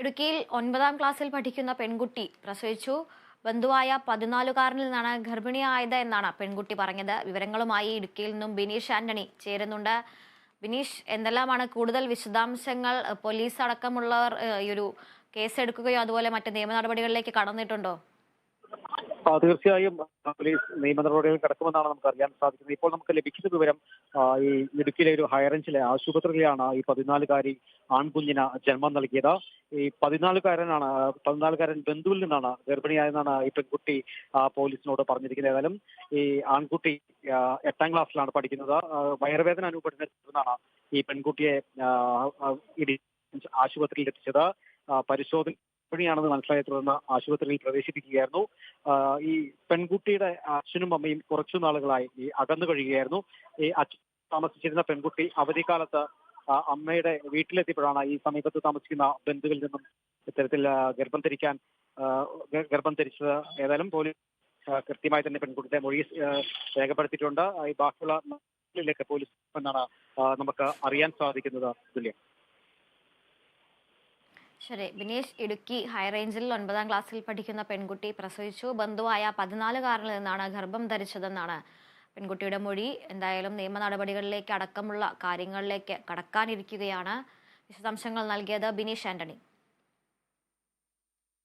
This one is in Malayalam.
ഇടുക്കിയിൽ 9ാം ക്ലാസ്സിൽ പഠിക്കുന്ന പെൺകുട്ടി പ്രസവിച്ചു. ബന്ധുവായ 14കാരനിൽ നിന്നാണ് ഗർഭിണിയായത് എന്നാണ് പെൺകുട്ടി പറഞ്ഞത്. വിവരങ്ങളുമായി ഇടുക്കിയിൽ നിന്നും ബിനീഷ് ആന്റണി ചേരുന്നുണ്ട്. ബിനീഷ്, എന്തെല്ലാമാണ് കൂടുതൽ വിശദാംശങ്ങൾ? പോലീസ് അടക്കമുള്ളവർ ഈ ഒരു കേസെടുക്കുകയോ അതുപോലെ മറ്റ് നിയമ നടപടികളിലേക്ക് കടന്നിട്ടുണ്ടോ? തീർച്ചയായും പോലീസ് നിയമ നടപടികൾ കിടക്കുമെന്നാണ് നമുക്ക് അറിയാൻ സാധിക്കുന്നത്. ഇപ്പോൾ നമുക്ക് ലഭിക്കുന്ന വിവരം ഈ ഇടുക്കിയിലെ ഒരു ഹൈറേഞ്ചിലെ ആശുപത്രിയിലാണ് ഈ 14കാരി ആൺകുഞ്ഞിന് ജന്മം നൽകിയത്. ഈ 14കാരൻ ബന്ധുവിൽ നിന്നാണ് ഗർഭിണിയായെന്നാണ് ഈ പെൺകുട്ടി പോലീസിനോട് പറഞ്ഞിരിക്കുന്നത്. ഏതായാലും ഈ ആൺകുട്ടി 8ാം ക്ലാസ്സിലാണ് പഠിക്കുന്നത്. വയറുവേദന അനുഭവപ്പെടുന്നതാണ് ഈ പെൺകുട്ടിയെ ആശുപത്രിയിൽ എത്തിച്ചത്. പരിശോധന ഗർഭിണിയാണെന്ന് മനസ്സിലായ തുടർന്ന് ആശുപത്രിയിൽ പ്രവേശിപ്പിക്കുകയായിരുന്നു. ഈ പെൺകുട്ടിയുടെ അച്ഛനും അമ്മയും കുറച്ചു നാളുകളായി ഈ അകന്നു കഴിയുകയായിരുന്നു. ഈ അച്ഛൻ താമസിച്ചിരുന്ന പെൺകുട്ടി അവധിക്കാലത്ത് അമ്മയുടെ വീട്ടിലെത്തിയപ്പോഴാണ് ഈ സമീപത്ത് താമസിക്കുന്ന ബന്ധുവിൽ നിന്നും ഇത്തരത്തിൽ ഗർഭം ധരിച്ചത്. ഏതായാലും പോലീസ് കൃത്യമായി തന്നെ പെൺകുട്ടിയുടെ മൊഴി രേഖപ്പെടുത്തിയിട്ടുണ്ട്. ഈ ബാക്കിയുള്ള പോലീസ് എന്നാണ് നമുക്ക് അറിയാൻ സാധിക്കുന്നത്. തുല്യം. ശരി ബിനീഷ്, ഇടുക്കി ഹൈറേഞ്ചിൽ 9ാം ക്ലാസ്സിൽ പഠിക്കുന്ന പെൺകുട്ടി പ്രസവിച്ചു. ബന്ധുവായ 14കാരനിൽ നിന്നാണ് ഗർഭം ധരിച്ചതെന്നാണ് പെൺകുട്ടിയുടെ മൊഴി. എന്തായാലും നിയമ നടപടികളിലേക്ക് അടക്കമുള്ള കാര്യങ്ങളിലേക്ക് കടക്കാനിരിക്കുകയാണ്. വിശദാംശങ്ങൾ നൽകിയത് ബിനീഷ് ആന്റണി.